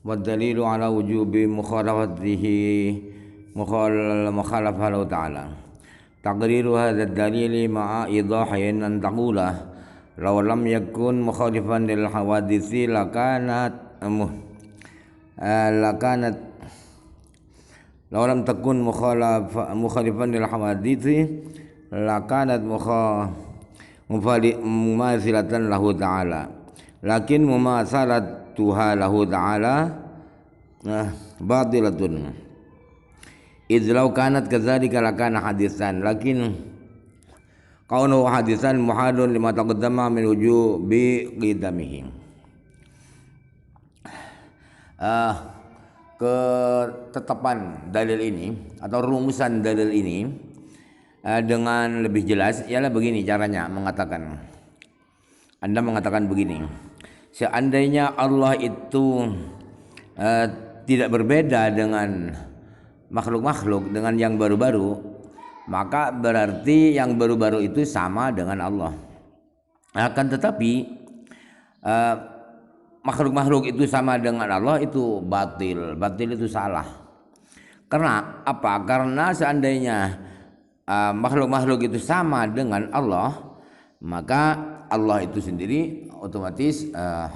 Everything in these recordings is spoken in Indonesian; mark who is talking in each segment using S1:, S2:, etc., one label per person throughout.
S1: والدليل على وجوب مخالفته مخالفة تعالى تقرير هذا الدليل مع إيضاح أن تقوله لو لم يكن مخالفا للحوادث لكانت لو لم تكن مخالفا للحوادث لكانت مماثلة له تعالى لكن مماثلتها له تعالى باطلة إذ لو كانت كذلك لكان حديثا لكن كونه حديثا محال لما تقدم من وجوب قدمه. Ketetapan dalil ini atau rumusan dalil ini dengan lebih jelas ialah begini caranya mengatakan. Anda mengatakan begini, seandainya Allah itu tidak berbeda dengan makhluk-makhluk, dengan yang baru-baru, maka berarti yang baru-baru itu sama dengan Allah. Akan tetapi makhluk-makhluk itu sama dengan Allah itu batil itu salah. Karena apa? Karena seandainya makhluk-makhluk itu sama dengan Allah, maka Allah itu sendiri otomatis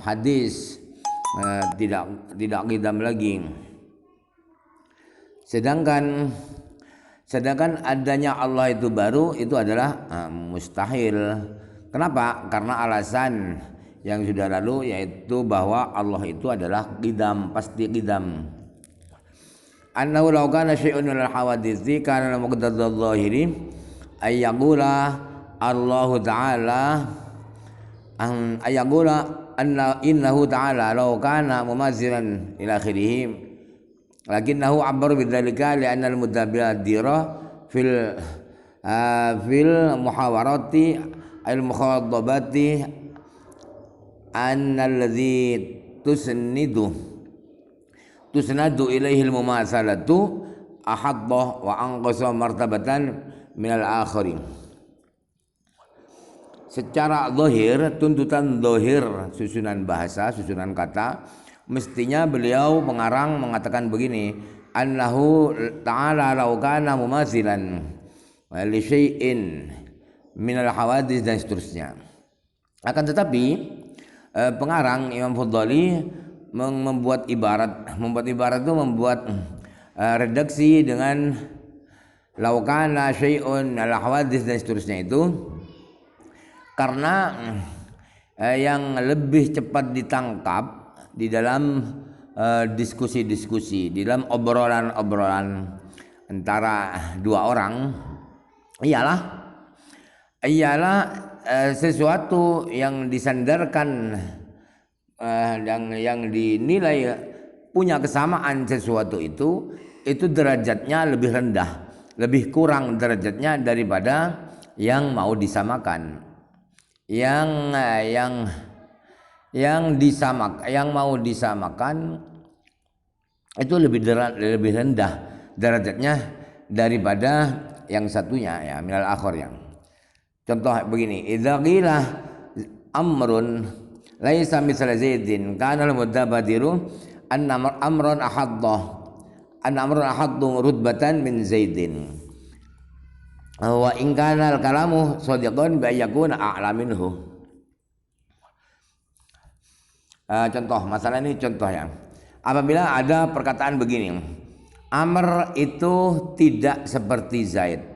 S1: hadis, tidak qidam lagi. Sedangkan adanya Allah itu baru itu adalah mustahil. Kenapa? Karena alasan yang sudah lalu, yaitu bahwa Allah itu adalah qidam, pasti qidam. Annahu law kana syai'un minal hawaditsi kana muqtadal zahiri ay yaqula Allah Ta'ala innahu ta'ala law kana mumazilan ila akhirih lakinnahu abbar bidzalika li'anna al-mudabbira fil muhawarati al-mukhadabati anna alladhi tusnadu ilaihi al-mumasalatu ahaddah wa anqasa martabatan minal akhirin. Secara zahir, tuntutan zahir susunan bahasa, susunan kata, mestinya beliau pengarang mengatakan begini, annahu ta'ala law kana mumathilan li syai'in minal hawadits dan seterusnya. Akan tetapi pengarang Imam Fuddali membuat ibarat itu membuat redaksi dengan law kana syai'un al hawadits dan seterusnya itu karena yang lebih cepat ditangkap di dalam diskusi-diskusi, di dalam obrolan-obrolan antara dua orang ialah sesuatu yang disandarkan yang dinilai punya kesamaan sesuatu itu derajatnya lebih rendah, lebih kurang derajatnya daripada yang mau disamakan. Yang mau disamakan itu lebih rendah derajatnya daripada yang satunya, ya, minal akhir yang. Contoh begini, idza qila amrun laisa mithla zaidin kana al-mudabbadiru anna amrun ahaddu rutbatan min zaidin. Wa in kana al-kalamu shadiqan bi yakuna a'la minhu. Contoh, masalah ini contoh ya. Apabila ada perkataan begini, Amr itu tidak seperti Zaid,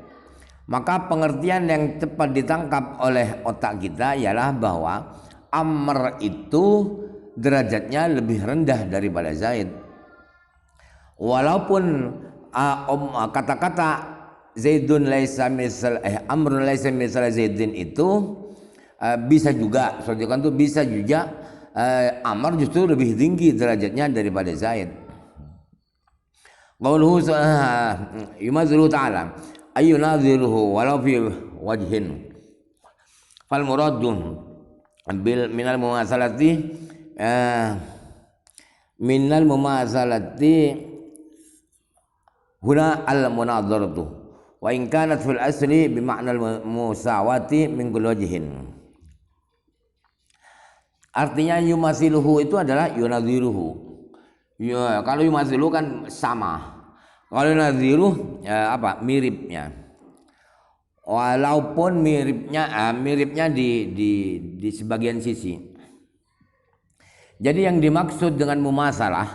S1: maka pengertian yang cepat ditangkap oleh otak kita ialah bahwa Amr itu derajatnya lebih rendah daripada Zaid. Walaupun kata-kata Zaidun laisa misal Amrun laisa misal Zaidin itu bisa juga, soalnya itu bisa juga Amr justru lebih tinggi derajatnya daripada Zaid. Qauluhu yumazilu ta'ala ayyunadhiruhu walau fi wajhin fal muradu bil minal mumasalati huna al munadharatu wa in kanat fil asli bi ma'nal musawati min kulli wajhin. Artinya yumasiluhu itu adalah yunadhiruhu, Ya, kalau yumathilu kan sama. Kalau nadhiru ya apa? Miripnya. Walaupun miripnya di sebagian sisi. Jadi yang dimaksud dengan mumasalah,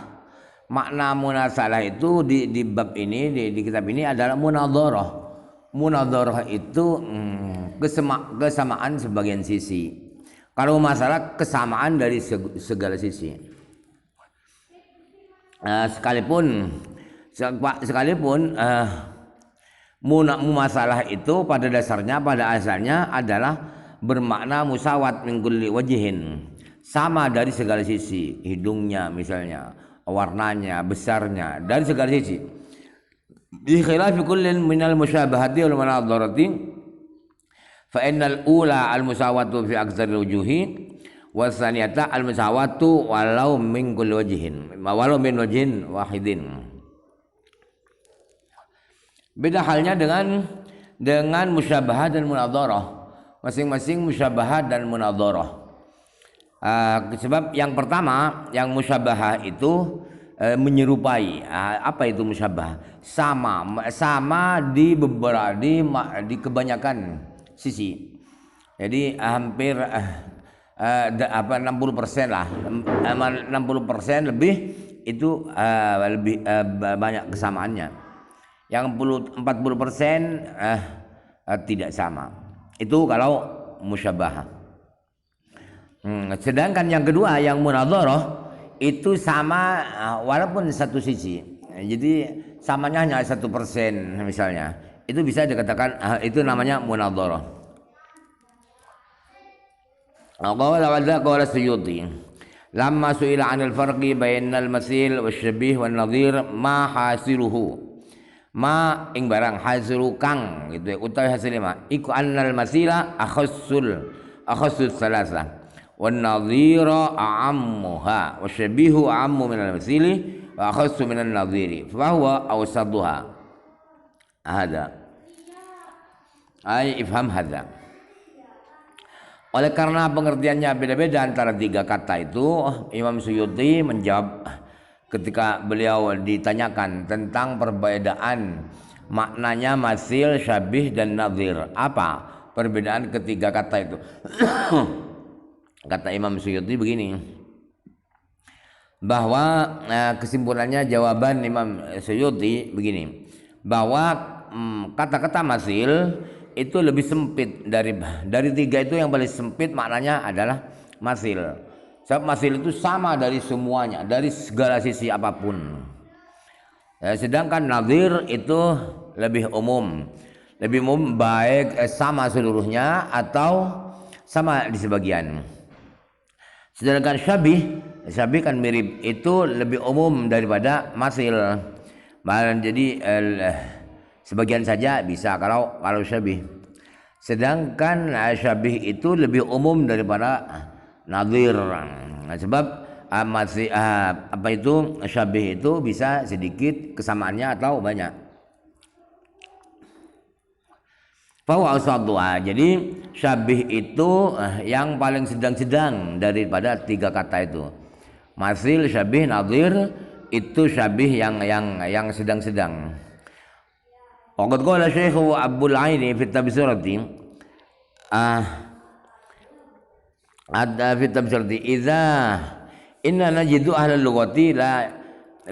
S1: makna munasalah itu di bab ini di kitab ini adalah munadharah. Munadharah itu kesamaan sebagian sisi. Kalau masalah kesamaan dari segala sisi. Sekalipun mumasalah itu pada asalnya adalah bermakna musawat min kulli wajhin, sama dari segala sisi, hidungnya misalnya, warnanya, besarnya, dari segala sisi. Bi khilafi kullin minal musyabahati wal munadharati fa innal ula al musawatu fi aktsaril wujuhi wasaniyata al musawatu walau min kulli wajhin, walau min wajhin wahidin. Beda halnya dengan musyabahah dan munadharah. Masing-masing musyabahah dan munadharah. Sebab yang pertama, yang musyabahah itu menyerupai. Apa itu musyabahah? Sama di di kebanyakan sisi. Jadi hampir 60% lah, 60% lebih itu lebih banyak kesamaannya. Yang 40% tidak sama. Itu kalau musyabahah. Sedangkan yang kedua, yang munadharah itu sama walaupun satu sisi. Jadi samanya hanya 1% misalnya. Itu bisa dikatakan itu namanya munadharah. Qala Suyuti lamma su'ila 'anil farqi bainal masil wasyabih wan nadhir ma hasiluhu. Ma ing barang hasilu kang gitu ya, utawi hasil ma iku annal masila akhassus salasa wan nadhira a'ammuha wasyabihu a'ammu minal masili wa akhassu minan nadhiri fa huwa awsaduha. Hada ai ifham hada. Oleh karena pengertiannya beda-beda antara tiga kata itu, Imam Suyuti menjawab ketika beliau ditanyakan tentang perbedaan maknanya masil, syabih dan nadhir. Apa perbedaan ketiga kata itu? Kata Imam Suyuti begini, bahwa kesimpulannya jawaban Imam Suyuti begini, bahwa kata-kata masil itu lebih sempit dari tiga itu. Yang paling sempit maknanya adalah masil. Sebab masil itu sama dari semuanya, dari segala sisi apapun. Sedangkan nadhir itu lebih umum baik sama seluruhnya atau sama di sebagian. Sedangkan syabih kan mirip, itu lebih umum daripada masil. Jadi sebagian saja bisa kalau syabih. Sedangkan syabih itu lebih umum daripada nadhir. Sebab apa itu syabih itu bisa sedikit kesamaannya atau banyak. Fahuwa awsaduha. Jadi syabih itu yang paling sedang-sedang daripada tiga kata itu. Masil, syabih, nadhir itu syabih yang sedang-sedang. Waqad qala Syekh Abdul Aini fi Tabsirati ada fi Tabsirati idza inna najidu ahlal lughati la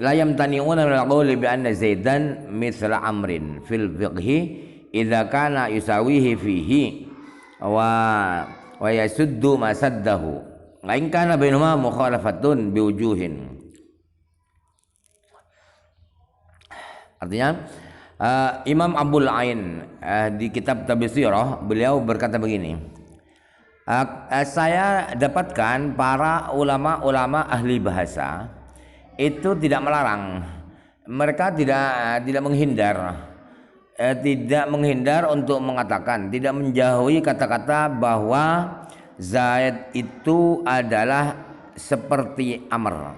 S1: yamtani'una min al-qawli bi anna Zaidan mithla Amrin fil fiqhi idza kana yusawihi fihi wa yasuddu ma saddahu wa in kana bainahuma mukhalafatun biwujuhin. Artinya Imam Abul Ain di kitab Tabsirah beliau berkata begini, saya dapatkan para ulama-ulama ahli bahasa itu tidak melarang, mereka tidak menghindar untuk mengatakan, tidak menjauhi kata-kata bahwa Zaid itu adalah seperti Amr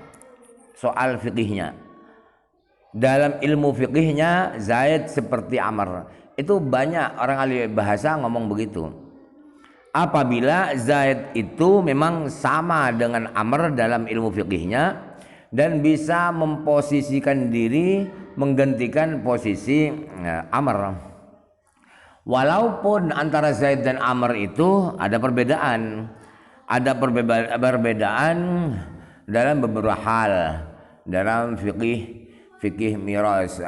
S1: soal fikihnya. Dalam ilmu fikihnya Zaid seperti Amr. Itu banyak orang ahli bahasa ngomong begitu. Apabila Zaid itu memang sama dengan Amr dalam ilmu fikihnya, dan bisa memposisikan diri menggantikan posisi Amr. Walaupun antara Zaid dan Amr itu ada perbedaan. Ada perbedaan dalam beberapa hal. Dalam fikih miras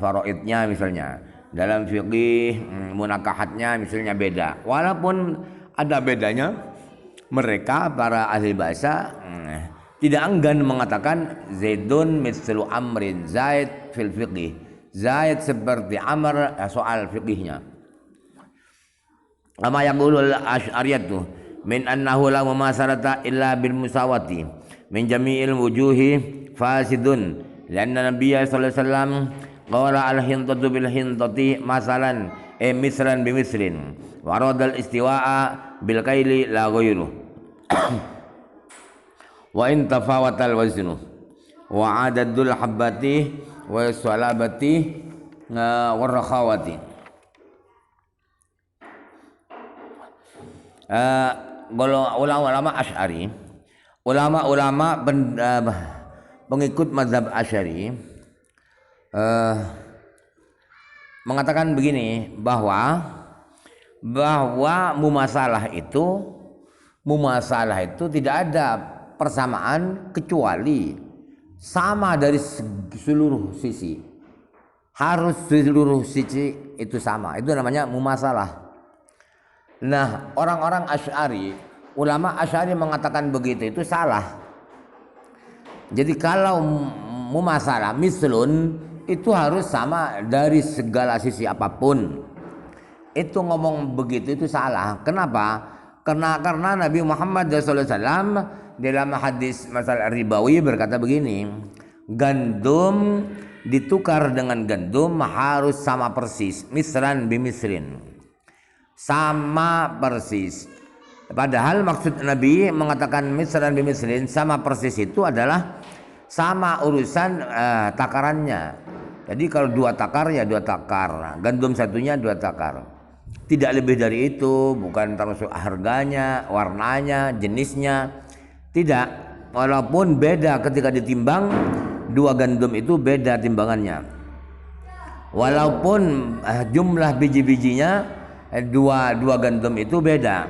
S1: faraidnya misalnya, dalam fikih munakahatnya misalnya beda. Walaupun ada bedanya, mereka para ahli bahasa tidak enggan mengatakan Zaidun mithlu Amrin, Zaid fil fiqih, Zaid seperti Amr soal fikihnya. Ama yaqulul asy'ariyatu min annahu la mumasarata illa bil musawati min jami'il wujuhi fasidun lianna nabiyya sallallahu alaihi wasallam qala al hintatu bil hintati masalan misran bi misrin wa radal istiwa'a bil kaili la ghairu wa in tafawatal waznu wa adadul habbati wa salabati wa rakhawati. Kalau ulama-ulama Asy'ari, ulama-ulama pengikut mazhab Asy'ari mengatakan begini, bahwa mumasalah itu tidak ada persamaan kecuali sama dari seluruh sisi. Harus seluruh sisi itu sama. Itu namanya mumasalah. Nah, orang-orang Asy'ari, ulama Asy'ari mengatakan begitu itu salah. Jadi kalau mumasalah mislun itu harus sama dari segala sisi apapun. Itu ngomong begitu itu salah. Kenapa? Karena Nabi Muhammad SAW dalam hadis masalah ribawi berkata begini, gandum ditukar dengan gandum harus sama persis, misran bimisrin. Sama persis. Padahal maksud Nabi mengatakan misran bimisrin sama persis itu adalah sama urusan takarannya. Jadi kalau 2 takar ya 2 takar, gandum satunya 2 takar. Tidak lebih dari itu, bukan termasuk harganya, warnanya, jenisnya. Tidak. Walaupun beda ketika ditimbang, 2 gandum itu beda timbangannya. Walaupun jumlah biji-bijinya dua gandum itu beda.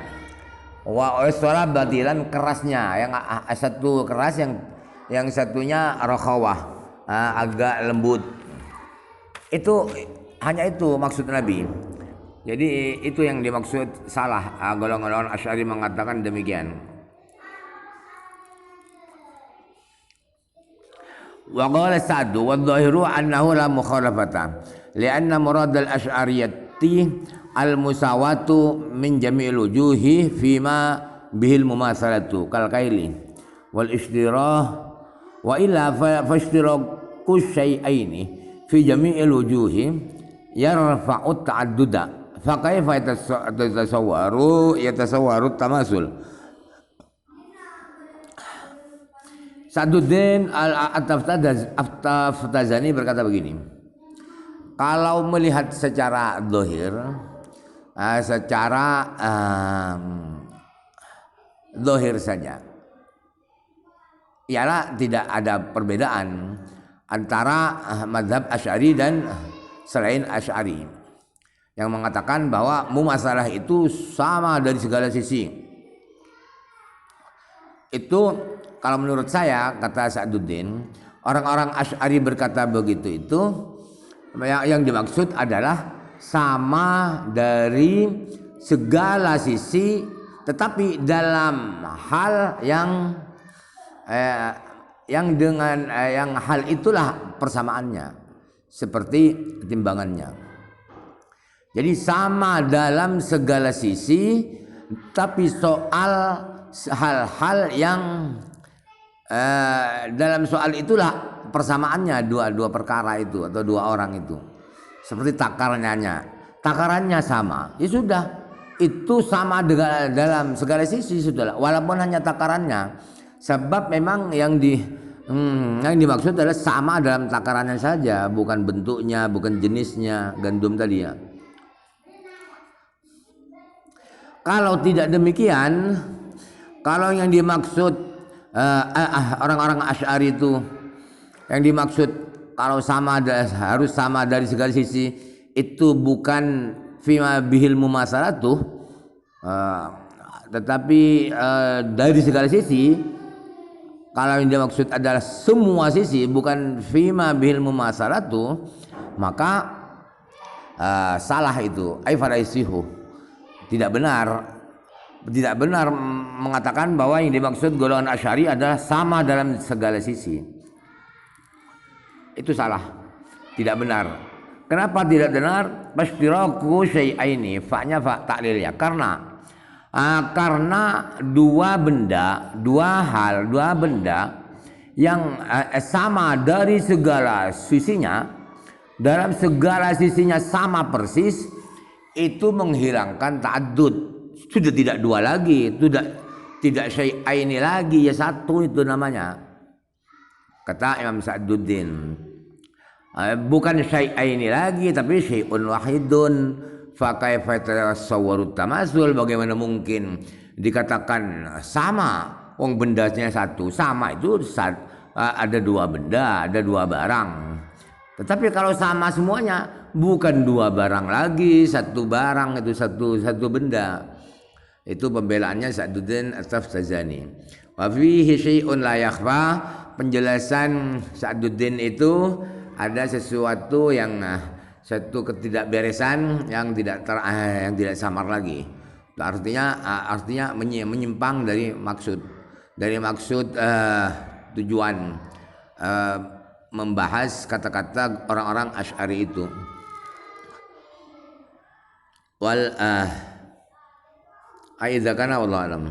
S1: Wa isra batilan kerasnya, yang satu keras, yang satunya rakhawah, agak lembut. Itu hanya itu maksud Nabi. Jadi itu yang dimaksud salah. Golongan Asy'ari mengatakan demikian. Wa qala Sa'd wa dhahiru annahu la mukhalafata li'anna murad al-asy'ariyati al-musawatu min jami'il wujuhi fima bihil mumasalatu kal kaili wal istirah wa illa fashtiraku syai'aini fi jami'il wujuhi yarfa'u ta'adduda fa kaifa yatasawwaru tamasul. Sa'duddin al-Aftazani berkata begini, kalau melihat secara zahir, zahir saja, ialah tidak ada perbedaan antara mazhab Asy'ari dan selain Asy'ari yang mengatakan bahwa mumasalah itu sama dari segala sisi. Itu kalau menurut saya, kata Sa'duddin, orang-orang Asy'ari berkata begitu itu yang dimaksud adalah sama dari segala sisi, tetapi dalam hal yang dengan yang hal itulah persamaannya, seperti timbangannya. Jadi sama dalam segala sisi, tapi soal hal-hal yang dalam soal itulah persamaannya dua perkara itu atau 2 orang itu. Seperti takarannya sama, ya sudah, itu sama dengan dalam segala sisi sudah, walaupun hanya takarannya. Sebab memang yang dimaksud adalah sama dalam takarannya saja, bukan bentuknya, bukan jenisnya gandum tadi ya. Kalau tidak demikian, kalau yang dimaksud orang-orang Asy'ari itu yang dimaksud kalau sama harus sama dari segala sisi itu bukan fima bihil mumasalatu, tetapi dari segala sisi. Kalau yang dimaksud adalah semua sisi bukan fima bihil mumasalatu, maka salah itu. Ai faraisihu. Tidak benar mengatakan bahwa yang dimaksud golongan Asy'ari adalah sama dalam segala sisi. Itu salah. Tidak benar. Kenapa tidak benar? Pastiraku syai'aini. Fa-nya fa ta'lil ya. Karena dua benda yang sama dari segala sisinya, dalam segala sisinya sama persis, itu menghilangkan ta'addud. Sudah tidak dua lagi, tidak syai'aini lagi, ya satu itu namanya. Kata Imam Sa'duddin, bukan syai'aini lagi tapi syai'un wahidun. Fa kaifa yatasawwaru tamasul, bagaimana mungkin dikatakan sama wong bendanya satu. Sama itu ada dua benda, ada dua barang. Tetapi kalau sama semuanya bukan dua barang lagi, satu barang itu satu benda. Itu pembelaannya Sa'duddin At-Taftazani. Wa fihi syai'un la yakhfa, penjelasan Sa'duddin itu ada sesuatu yang satu ketidakberesan yang tidak samar lagi. Artinya menyimpang dari maksud tujuan membahas kata-kata orang-orang Asy'ari itu. Wal aidza kana wallahu alam.